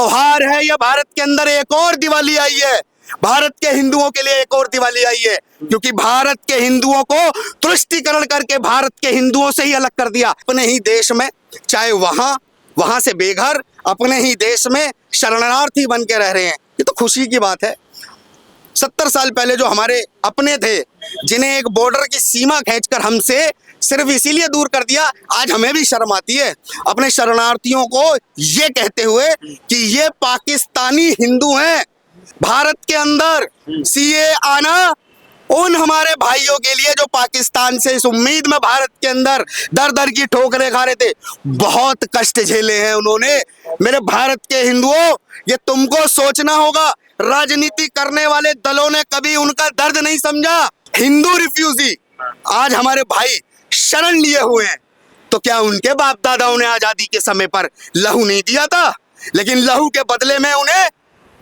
त्योहार है या भारत के अंदर एक और दिवाली आई है, भारत के हिंदुओं के लिए एक और दिवाली आई है, क्योंकि भारत के हिंदुओं को तुष्टीकरण करके भारत के हिंदुओं से ही अलग कर दिया अपने ही देश में, चाहे वहां से बेघर अपने ही देश में शरणार्थी बन के रह रहे हैं। ये तो खुशी की बात है। 70 साल पहले जो हमारे अपने थे, जिन्हें एक बॉर्डर की सीमा खींचकर हमसे सिर्फ इसीलिए दूर कर दिया, आज हमें भी शर्म आती है अपने शरणार्थियों को ये कहते हुए कि ये पाकिस्तानी हिंदू हैं। भारत के अंदर सीए आना उन हमारे भाइयों के लिए जो पाकिस्तान से इस उम्मीद में भारत के अंदर दर दर की ठोकरें खा रहे थे, बहुत कष्ट झेले हैं उन्होंने। मेरे भारत के हिंदुओं, ये तुमको सोचना होगा, राजनीति करने वाले दलों ने कभी उनका दर्द नहीं समझा। हिंदू रिफ्यूजी आज हमारे भाई शरण लिए हुए हैं, तो क्या उनके बाप दादाओं ने आजादी के समय पर लहू नहीं दिया था? लेकिन लहू के बदले में उन्हें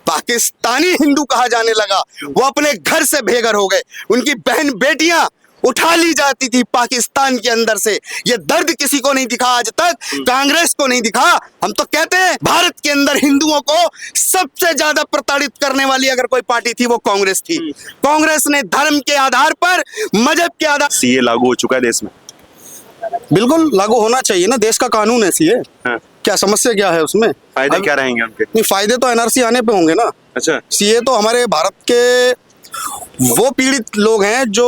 पाकिस्तानी हिंदू कहा जाने लगा। वो अपने घर से बेघर हो गए, उनकी बहन बेटियां उठा ली जाती थी पाकिस्तान के अंदर से। ये दर्द किसी को नहीं दिखा आज तक, कांग्रेस को नहीं दिखा। हम तो कहते हैं भारत के अंदर हिंदुओं को सबसे ज्यादा प्रताड़ित करने वाली अगर कोई पार्टी थी वो कांग्रेस थी। कांग्रेस ने धर्म के आधार पर, मजहब के आधार। सीए लागू हो चुका है देश में। बिल्कुल लागू होना चाहिए ना, देश का कानून है सीए। हाँ। क्या समस्या क्या है उसमें? फायदे क्या रहेंगे उनके? नहीं, फायदे तो एनआरसी आने पे होंगे ना। अच्छा, सीए तो हमारे भारत के वो पीड़ित लोग हैं जो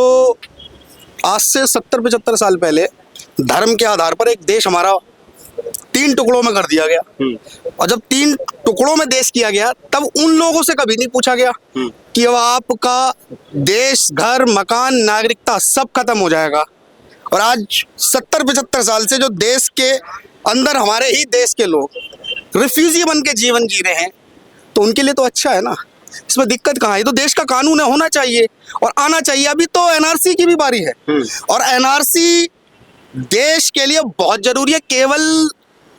आज से 70-75 साल पहले धर्म के आधार पर एक देश हमारा 3 टुकड़ों में कर दिया गया, और जब 3 टुकड़ों में देश किया गया तब उन लोगों से कभी नहीं पूछा गया कि अब आपका देश, घर, मकान, नागरिकता सब खत्म हो जाएगा। और आज 70-75 साल से जो देश के अंदर हमारे ही देश के लोग रिफ्यूजी बन के जीवन जी रहे हैं, तो उनके लिए तो अच्छा है ना, इसमें दिक्कत कहाँ है? तो देश का कानून है, होना चाहिए और आना चाहिए। अभी तो एनआरसी की भी बारी है, और एनआरसी देश के लिए बहुत जरूरी है। केवल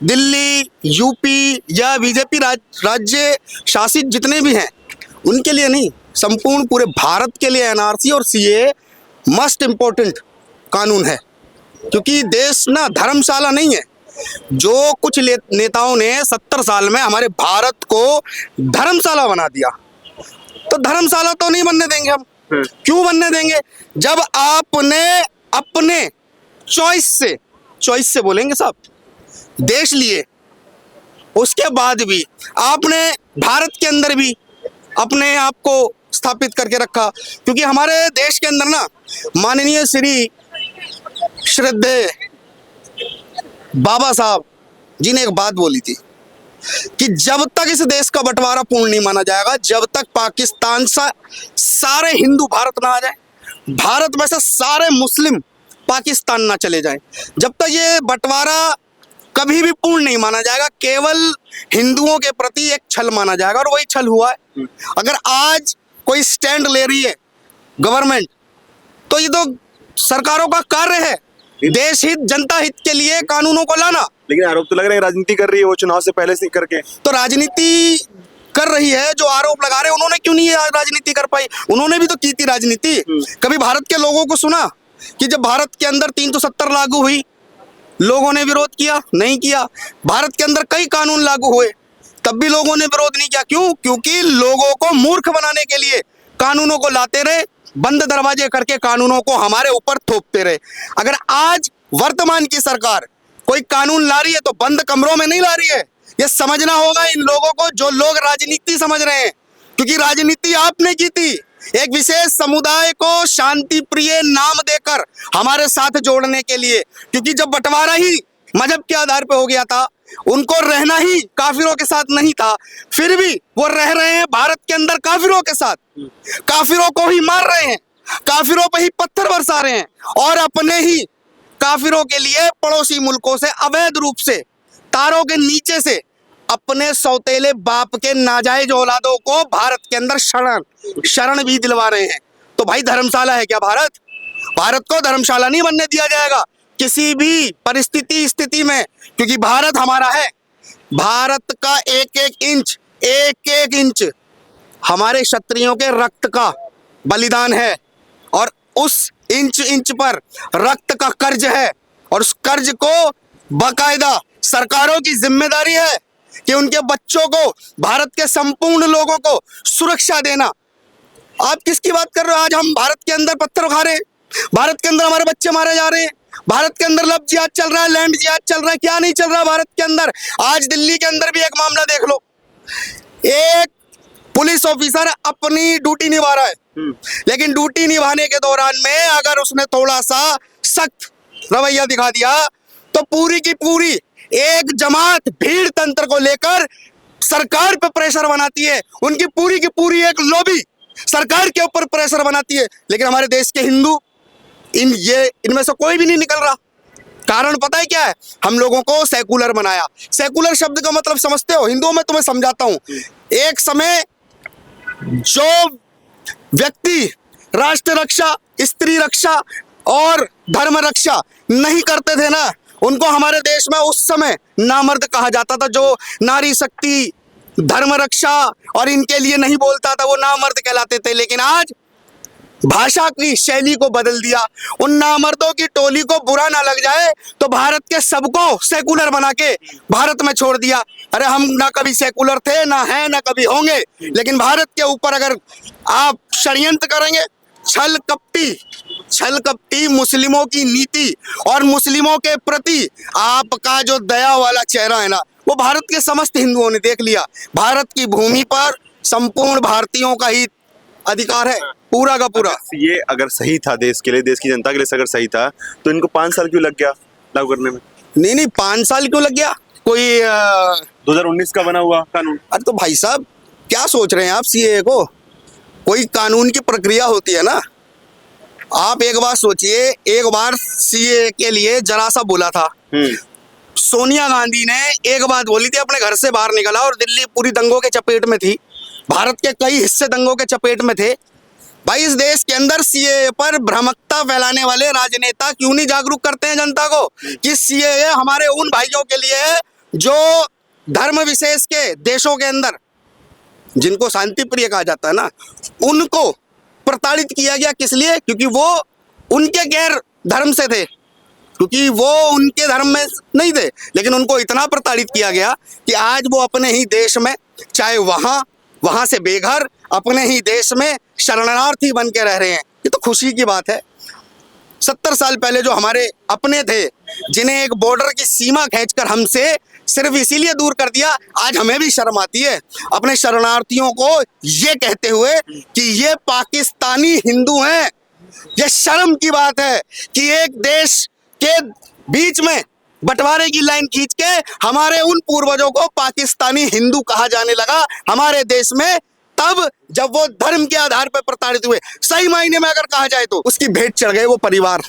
दिल्ली, यूपी या बीजेपी राज्य शासित जितने भी हैं उनके लिए नहीं, संपूर्ण पूरे भारत के लिए एनआरसी और सीए मस्ट इम्पोर्टेंट कानून है। क्योंकि देश ना धर्मशाला नहीं है। जो कुछ नेताओं ने 70 साल में हमारे भारत को धर्मशाला बना दिया, तो धर्मशाला तो नहीं बनने देंगे हम। क्यों बनने देंगे? जब आपने अपने चॉइस से बोलेंगे साहब, देश लिए, उसके बाद भी आपने भारत के अंदर भी अपने आप को स्थापित करके रखा। क्योंकि हमारे देश के अंदर ना माननीय श्री श्रद्धेय बाबा साहब जी ने एक बात बोली थी कि जब तक इस देश का बंटवारा पूर्ण नहीं माना जाएगा, जब तक पाकिस्तान से सारे हिंदू भारत ना आ जाए, भारत में से सारे मुस्लिम पाकिस्तान ना चले जाएं, जब तक ये बंटवारा कभी भी पूर्ण नहीं माना जाएगा। केवल हिंदुओं के प्रति एक छल माना जाएगा, और वही छल हुआ है। अगर आज कोई स्टैंड ले रही है गवर्नमेंट, तो ये तो सरकारों का कार्य है देश हित, जनता हित के लिए कानूनों को लाना। लेकिन आरोप तो लग रहा है राजनीति कर रही है वो चुनाव से पहले से करके। तो राजनीति कर रही है, जो आरोप लगा रहे हैं उन्होंने क्यों नहीं राजनीति कर पाई? उन्होंने भी तो की थी राजनीति। कभी भारत के लोगों को सुना कि जब भारत के अंदर 370 लागू हुई, लोगों ने विरोध किया? नहीं किया। भारत के अंदर कई कानून लागू हुए, तब भी लोगों ने विरोध नहीं किया। क्यों? क्योंकि लोगों को मूर्ख बनाने के लिए कानूनों को लाते रहे, बंद दरवाजे करके कानूनों को हमारे ऊपर थोपते रहे। अगर आज वर्तमान की सरकार कोई कानून ला रही है तो बंद कमरों में नहीं ला रही है। ये समझना होगा इन लोगों को, जो लोग राजनीति समझ रहे हैं, क्योंकि राजनीति आपने की थी एक विशेष समुदाय को शांति प्रिय नाम देकर हमारे साथ जोड़ने के लिए। क्योंकि जब बंटवारा ही मजहब के आधार पर हो गया था, उनको रहना ही काफिरों के साथ नहीं था, फिर भी वो रह रहे हैं भारत के अंदर काफिरों के साथ, काफिरों को ही मार रहे हैं, काफिरों पे ही पत्थर बरसा रहे हैं, और अपने ही काफिरों के लिए पड़ोसी मुल्कों से अवैध रूप से तारों के नीचे से अपने सौतेले बाप के नाजायज औलादों को भारत के अंदर शरण भी दिलवा रहे हैं। तो भाई धर्मशाला है क्या भारत? भारत को धर्मशाला नहीं बनने दिया जाएगा किसी भी परिस्थिति स्थिति में, क्योंकि भारत हमारा है। भारत का एक एक इंच हमारे क्षत्रियों के रक्त का बलिदान है, और उस इंच पर रक्त का कर्ज है, और उस कर्ज को बाकायदा सरकारों की जिम्मेदारी है कि उनके बच्चों को, भारत के संपूर्ण लोगों को सुरक्षा देना। आप किसकी बात कर रहे हो? आज हम भारत के अंदर पत्थर उठा रहे हैं, भारत के अंदर हमारे बच्चे मारे जा रहे हैं, भारत के अंदर लव जिहाद चल रहा है, लैंड जिहाद चल रहा है, क्या नहीं चल रहा भारत के अंदर। आज दिल्ली के अंदर भी एक मामला देख लो, एक पुलिस ऑफिसर अपनी ड्यूटी निभा रहा है, लेकिन ड्यूटी निभाने के दौरान में अगर उसने थोड़ा सा सख्त रवैया दिखा दिया तो पूरी की पूरी एक जमात भीड़ तंत्र को लेकर सरकार पे प्रेशर बनाती है, उनकी पूरी की पूरी एक लॉबी सरकार के ऊपर प्रेशर बनाती है। लेकिन हमारे देश के हिंदू इनमें से कोई भी नहीं निकल रहा। कारण पता है क्या है? हम लोगों को सेकुलर बनाया। सेकुलर शब्द का मतलब समझते हो? हिंदुओं में तुम्हें समझाता हूं। एक समय जो व्यक्ति राष्ट्र रक्षा, स्त्री रक्षा और धर्म रक्षा नहीं करते थे ना, उनको हमारे देश में उस समय नामर्द कहा जाता था। जो नारी शक्ति, धर्म रक्षा और इनके लिए नहीं बोलता था वो नामर्द कहलाते थे। लेकिन आज भाषा की शैली को बदल दिया। उन नामर्दों की टोली को बुरा ना लग जाए तो भारत के सबको सेकुलर बना के भारत में छोड़ दिया। अरे हम ना कभी सेकुलर थे, ना है, ना कभी होंगे। लेकिन भारत के ऊपर अगर आप षड्यंत्र करेंगे, छल कपटी मुस्लिमों की नीति और मुस्लिमों के प्रति आपका जो दया वाला चेहरा है ना, वो भारत के समस्त हिंदुओं ने देख लिया। भारत की भूमि पर संपूर्ण भारतीयों का ही अधिकार है, पूरा का पूरा। ये अगर सही था देश के लिए, देश की जनता के लिए अगर सही था, तो इनको 5 साल क्यों लग गया लागू करने में? नहीं 5 साल क्यों लग गया? कोई 2019 का बना हुआ कानून। अरे तो भाई साहब क्या सोच रहे हैं आप? सीएए को कोई कानून की प्रक्रिया होती है ना। आप एक बात सोचिए, एक बार सीएए के लिए जरा सा बोला था, सोनिया गांधी ने एक बात बोली थी, अपने घर से बाहर निकला और दिल्ली पूरी दंगों के चपेट में थी, भारत के कई हिस्से दंगों के चपेट में थे। भाई इस देश के अंदर सीएए पर भ्रामकता फैलाने वाले राजनेता क्यों नहीं जागरूक करते हैं जनता को कि सीएए हमारे उन भाइयों के लिए है जो धर्म विशेष के देशों के अंदर, जिनको शांति प्रिय कहा जाता है ना, उनको प्रताड़ित किया गया। किस लिए? क्योंकि वो उनके गैर धर्म से थे, क्योंकि वो उनके धर्म में नहीं थे, लेकिन उनको इतना प्रताड़ित किया गया कि आज वो अपने ही देश में, चाहे वहां से बेघर, अपने ही देश में शरणार्थी बन के रह रहे हैं। ये तो खुशी की बात है। 70 साल पहले जो हमारे अपने थे, जिन्हें एक बॉर्डर की सीमा खींचकर हमसे सिर्फ इसीलिए दूर कर दिया, आज हमें भी शर्म आती है अपने शरणार्थियों को ये कहते हुए कि ये पाकिस्तानी हिंदू हैं। ये शर्म की बात है कि एक देश के बीच में बंटवारे की लाइन खींच के हमारे उन पूर्वजों को पाकिस्तानी हिंदू कहा जाने लगा हमारे देश में, तब जब वो धर्म के आधार पर प्रताड़ित हुए। सही मायने में अगर कहा जाए तो उसकी भेंट चढ़ गए वो परिवार,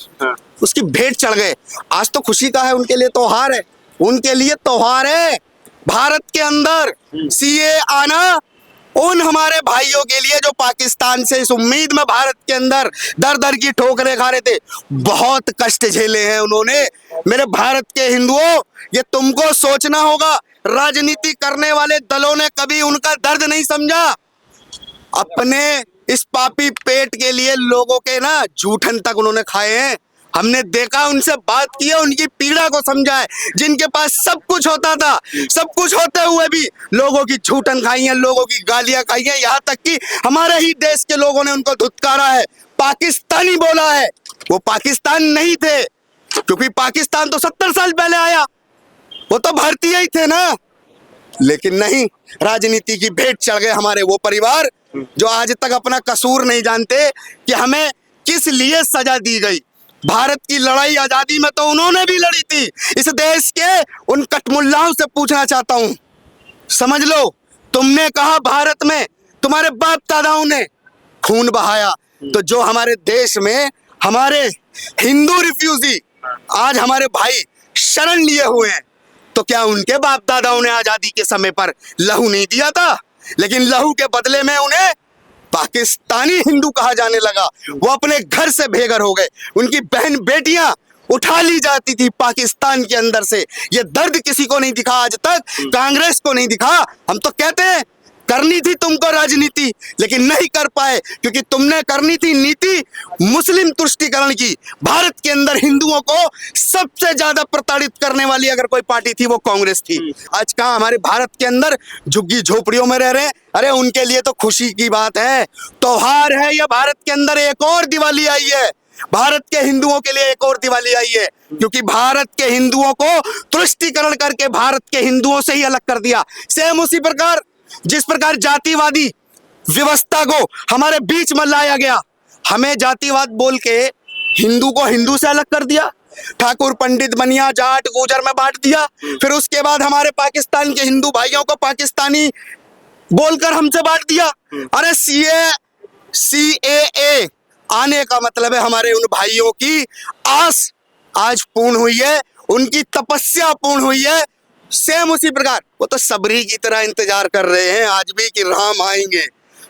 उसकी भेंट चढ़ गए। आज तो खुशी का है, उनके लिए त्योहार है, उनके लिए त्योहार है। भारत के अंदर सीए आना उन हमारे भाइयों के लिए जो पाकिस्तान से इस उम्मीद में भारत के अंदर दर दर की ठोकरें खा रहे थे, बहुत कष्ट झेले हैं उन्होंने। मेरे भारत के हिंदुओं, ये तुमको सोचना होगा, राजनीति करने वाले दलों ने कभी उनका दर्द नहीं समझा। अपने इस पापी पेट के लिए लोगों के ना जूठन तक उन्होंने खाए हैं। हमने देखा, उनसे बात की है, उनकी पीड़ा को समझा है। जिनके पास सब कुछ होता था, सब कुछ होते हुए भी लोगों की झूठन खाई है, लोगों की गालियां खाई है, यहाँ तक कि हमारे ही देश के लोगों ने उनको धुतकारा है, पाकिस्तानी बोला है। वो पाकिस्तान नहीं थे, क्योंकि पाकिस्तान तो 70 साल पहले आया, वो तो भारतीय ही थे ना। लेकिन नहीं, राजनीति की भेंट चढ़ गए हमारे वो परिवार जो आज तक अपना कसूर नहीं जानते कि हमें किस लिए सजा दी गई। भारत की लड़ाई आजादी में तो उन्होंने भी लड़ी थी। इस देश के उन कटमुल्लाओं से पूछना चाहता हूं, समझ लो, तुमने कहा भारत में तुम्हारे बाप दादाओं ने खून बहाया, तो जो हमारे देश में हमारे हिंदू रिफ्यूजी आज हमारे भाई शरण लिए हुए हैं, तो क्या उनके बाप दादाओं ने आजादी के समय पर लहू नहीं दिया था? लेकिन लहू के बदले में उन्हें पाकिस्तानी हिंदू कहा जाने लगा। वो अपने घर से बेघर हो गए, उनकी बहन बेटियां उठा ली जाती थी पाकिस्तान के अंदर से। ये दर्द किसी को नहीं दिखा आज तक, कांग्रेस को नहीं दिखा। हम तो कहते हैं करनी थी तुमको राजनीति, लेकिन नहीं कर पाए क्योंकि तुमने करनी थी नीति मुस्लिम तुष्टीकरण की। भारत के अंदर हिंदुओं को सबसे ज्यादा प्रताड़ित करने वाली अगर कोई पार्टी थी वो कांग्रेस थी। आज कहाँ हमारे भारत के अंदर झुग्गी झोपड़ियों में रह रहे हैं, अरे उनके लिए तो खुशी की बात है, त्योहार है। या भारत के अंदर एक और दिवाली आई है, भारत के हिंदुओं के लिए एक और दिवाली आई है, क्योंकि भारत के हिंदुओं को तुष्टीकरण करके भारत के हिंदुओं से ही अलग कर दिया। सेम उसी प्रकार जिस प्रकार जातिवादी व्यवस्था को हमारे बीच में लाया गया, हमें जातिवाद बोल के हिंदू को हिंदू से अलग कर दिया, ठाकुर पंडित बनिया जाट गुजर में बांट दिया। फिर उसके बाद हमारे पाकिस्तान के हिंदू भाइयों को पाकिस्तानी बोलकर हमसे बांट दिया। अरे CAA आने का मतलब है हमारे उन भाइयों की आस आज पूर्ण हुई है, उनकी तपस्या पूर्ण हुई है। सेम उसी प्रकार वो तो सबरी की तरह इंतजार कर रहे हैं आज भी कि राम आएंगे,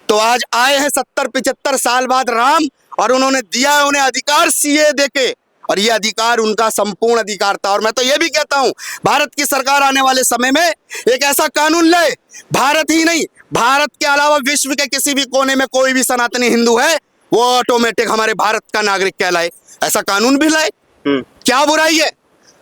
तो आज आए हैं 70-75 साल बाद राम, और उन्होंने दिया है उन्हें अधिकार CAA देके, और ये अधिकार उनका संपूर्ण अधिकार था। और मैं तो ये भी कहता हूं भारत की सरकार आने वाले समय में एक ऐसा कानून लाए, भारत ही नहीं भारत के अलावा विश्व के किसी भी कोने में कोई भी सनातनी हिंदू है वो ऑटोमेटिक हमारे भारत का नागरिक कहलाए, ऐसा कानून भी लाए। क्या बुराई है?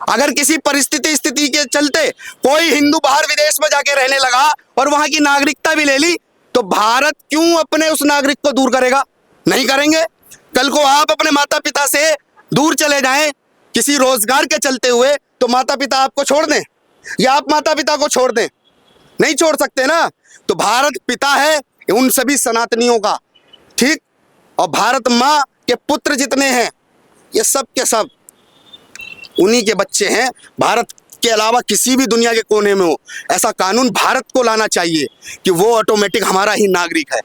अगर किसी स्थिति के चलते कोई हिंदू बाहर विदेश में जाके रहने लगा और वहां की नागरिकता भी ले ली, तो भारत क्यों अपने उस नागरिक को दूर करेगा? नहीं करेंगे। कल को आप अपने माता पिता से दूर चले जाएं किसी रोजगार के चलते हुए, तो माता पिता आपको छोड़ दें या आप माता पिता को छोड़ दें? नहीं छोड़ सकते ना। तो भारत पिता है उन सभी सनातनियों का, ठीक, और भारत माँ के पुत्र जितने हैं ये सब के सब उन्हीं के बच्चे हैं। भारत के अलावा किसी भी दुनिया के कोने में हो, ऐसा कानून भारत को लाना चाहिए कि वो ऑटोमेटिक हमारा ही नागरिक है।